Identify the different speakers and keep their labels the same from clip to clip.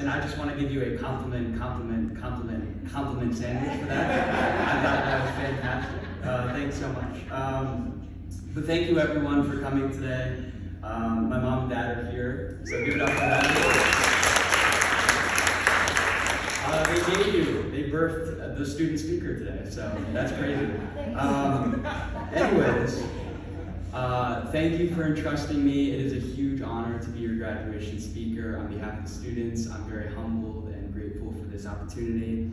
Speaker 1: and I just want to give you a compliment sandwich for that. I thought that was fantastic. Thanks so much. But thank you everyone for coming today. My mom and dad are here, so give it up for them. They birthed the student speaker today, so that's crazy. Anyways, thank you for entrusting me. It is a huge honor to be your graduation speaker. On behalf of the students, I'm very humbled and grateful for this opportunity.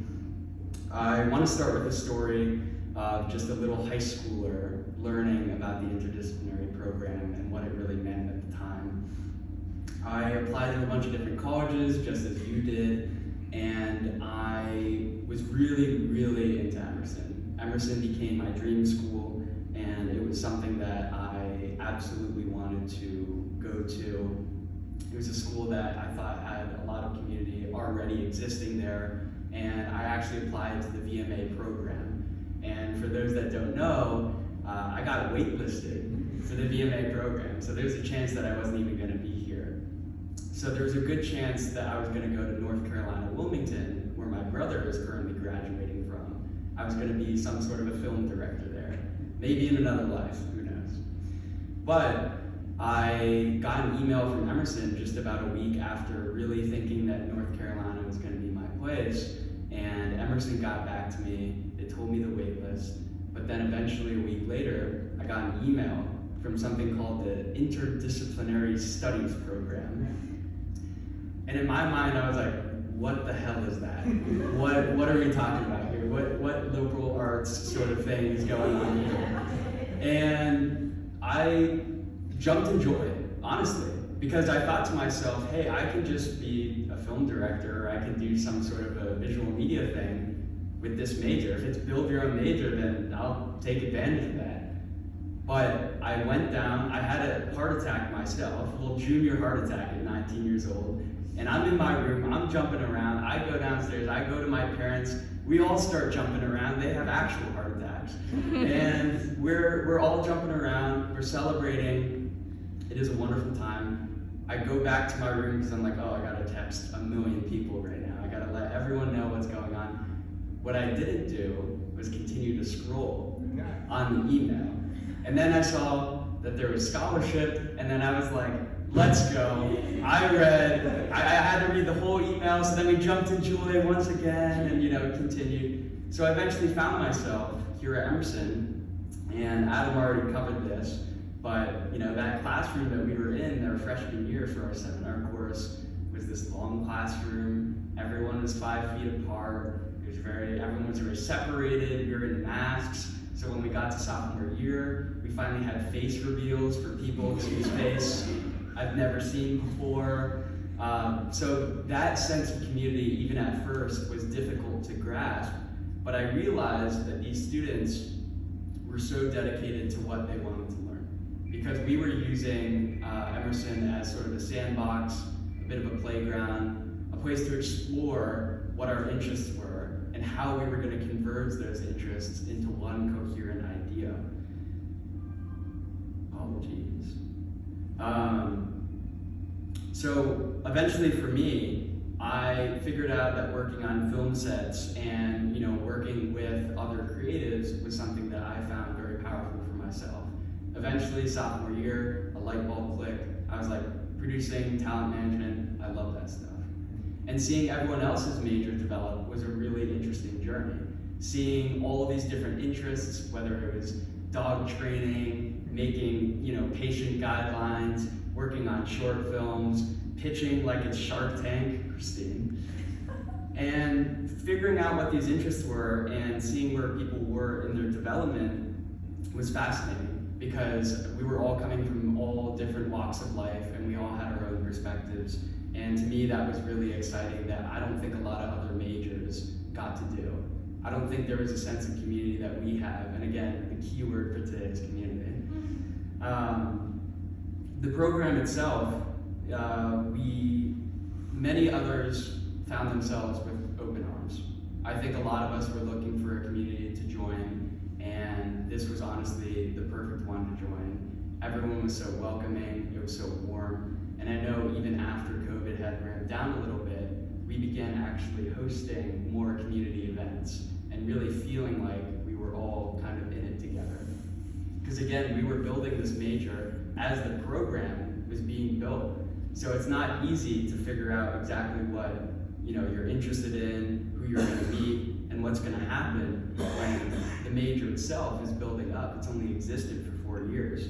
Speaker 1: I want to start with a story of just a little high schooler learning about the interdisciplinary program and what it really meant at the time. I applied to a bunch of different colleges, just as you did, and I was really, really into Emerson. Emerson became my dream school, and it was something that I absolutely wanted to go to. It was a school that I thought had a lot of community already existing there, and I actually applied to the VMA program. And for those that don't know, I got waitlisted for the VMA program, so there's a chance that I wasn't even going to be here. So there was a good chance that I was going to go to North Carolina, Wilmington, where my brother is currently graduating from. I was going to be some sort of a film director there, maybe in another life, who knows. But I got an email from Emerson just about a week after really thinking that North Carolina was going to be my place, and Emerson got back to me. They told me the wait list, but then eventually a week later, I got an email from something called the Interdisciplinary Studies program. And in my mind, I was like, what the hell is that? What are we talking about here? What liberal arts sort of thing is going on here? And I jumped in joy, honestly, because I thought to myself, hey, I can just be a film director, or I can do some sort of a visual media thing with this major. If it's build your own major, then I'll take advantage of that. But I went down, I had a heart attack myself, a little junior heart attack at 19 years old. And I'm in my room, I'm jumping around, I go downstairs, I go to my parents, we all start jumping around, they have actual heart attacks. And we're all jumping around, we're celebrating, it is a wonderful time. I go back to my room because I'm like, oh, I gotta text a million people right now, I gotta let everyone know what's going on. What I didn't do was continue to scroll on the email. And then I saw that there was scholarship, and then I was like, let's go. I had to read the whole email, so then we jumped in joy once again, and continued. So I eventually found myself here at Emerson, and Adam already covered this, but that classroom that we were in our freshman year for our seminar course was this long classroom. Everyone was 5 feet apart. Everyone was very separated. We were in masks. So when we got to sophomore year, we finally had face reveals for people whose face I've never seen before. So that sense of community, even at first, was difficult to grasp. But I realized that these students were so dedicated to what they wanted to learn. Because we were using Emerson as sort of a sandbox, a bit of a playground, a place to explore what our interests were and how we were going to converge those interests into one coherent idea. Apologies. So eventually for me, I figured out that working on film sets and working with other creatives was something that I found very powerful for myself. Eventually, sophomore year, a light bulb clicked. I was like, producing, talent management, I love that stuff. And seeing everyone else's major develop was a really interesting journey. Seeing all of these different interests, whether it was dog training, making patient guidelines, working on short films, pitching like it's Shark Tank, Christine, and figuring out what these interests were and seeing where people were in their development was fascinating, because we were all coming from all different walks of life and we all had our own perspectives. And to me, that was really exciting that I don't think a lot of other majors got to do. I don't think there was a sense of community that we have. And again, the key word for today is community. The program itself, many others found themselves with open arms. I think a lot of us were looking for a community to join, and this was honestly the perfect one to join. Everyone was so welcoming, it was so warm, and I know even after COVID had ramped down a little bit, actually hosting more community events and really feeling like we were all kind of in it together. Because again, we were building this major as the program was being built. So it's not easy to figure out exactly what you're interested in, who you're going to meet, and what's going to happen when the major itself is building up. It's only existed for 4 years.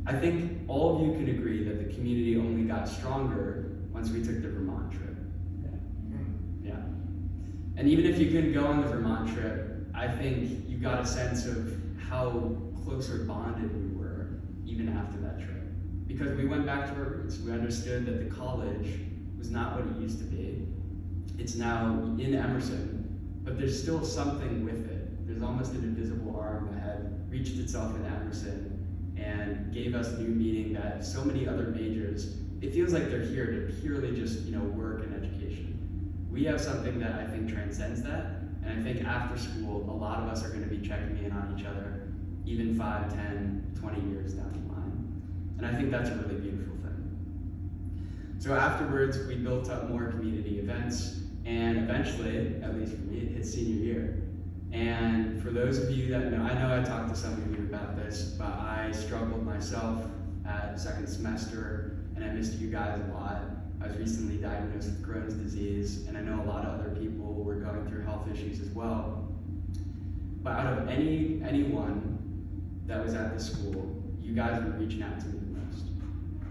Speaker 1: I think all of you can agree that the community only got stronger once we took the Vermont trip. Yeah. And even if you couldn't go on the Vermont trip, I think you got a sense of how closer bonded we were even after that trip. Because we went back to our roots. We understood that the college was not what it used to be. It's now in Emerson, but there's still something with it. There's almost an invisible arm that had reached itself in Emerson and gave us new meaning that so many other majors, it feels like they're here to purely just work and education. We have something that I think transcends that, and I think after school, a lot of us are going to be checking in on each other, even 5, 10, 20 years down the line. And I think that's a really beautiful thing. So afterwards, we built up more community events, and eventually, at least for me, it hit senior year. And for those of you that know, I know I talked to some of you about this, but I struggled myself at second semester, and I missed you guys a lot. I was recently diagnosed with Crohn's disease, and I know a lot of other people were going through health issues as well. But out of anyone that was at the school, you guys were reaching out to me the most.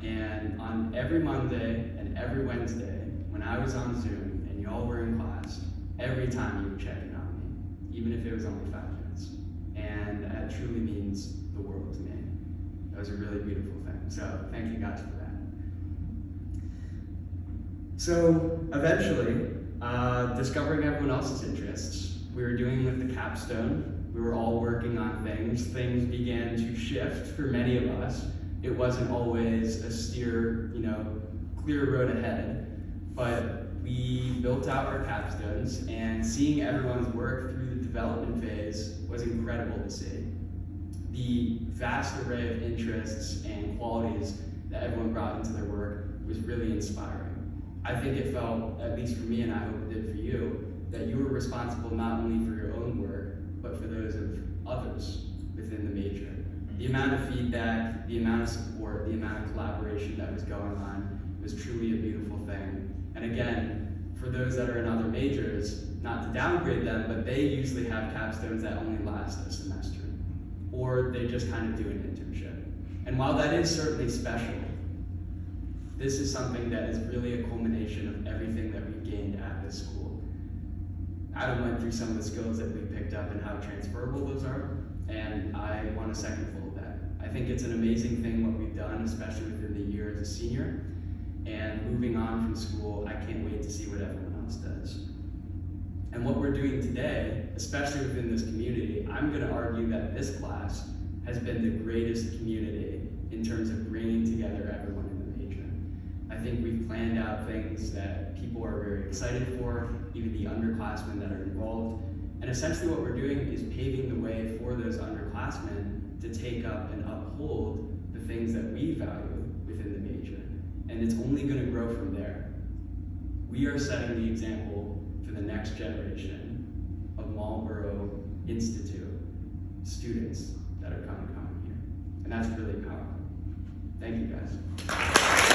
Speaker 1: And on every Monday and every Wednesday, when I was on Zoom and y'all were in class, every time you were checking on me, even if it was only 5 minutes. And that truly means the world to me. That was a really beautiful thing. So thank you guys for that. So eventually, discovering everyone else's interests, we were doing with the capstone. We were all working on things. Things began to shift for many of us. It wasn't always a clear road ahead, but we built out our capstones, and seeing everyone's work through the development phase was incredible to see. The vast array of interests and qualities that everyone brought into their work was really inspiring. I think it felt, at least for me, and I hope it did for you, that you were responsible not only for your own work, but for those of others within the major. The amount of feedback, the amount of support, the amount of collaboration that was going on was truly a beautiful thing. And again, for those that are in other majors, not to downgrade them, but they usually have capstones that only last a semester, or they just kind of do an internship. And while that is certainly special, this is something that is really a culmination of everything that we've gained at this school. Adam went through some of the skills that we picked up and how transferable those are, and I want a second full of that. I think it's an amazing thing what we've done, especially within the year as a senior, and moving on from school, I can't wait to see what everyone else does. And what we're doing today, especially within this community, I'm going to argue that this class has been the greatest community in terms of bringing together everyone in the major. I think we've planned out things that people are very excited for, even the underclassmen that are involved. And essentially what we're doing is paving the way for those underclassmen to take up and uphold the things that we value within the major. And it's only going to grow from there. We are setting the example for the next generation of Marlboro Institute students that are coming here. And that's really powerful. Thank you guys.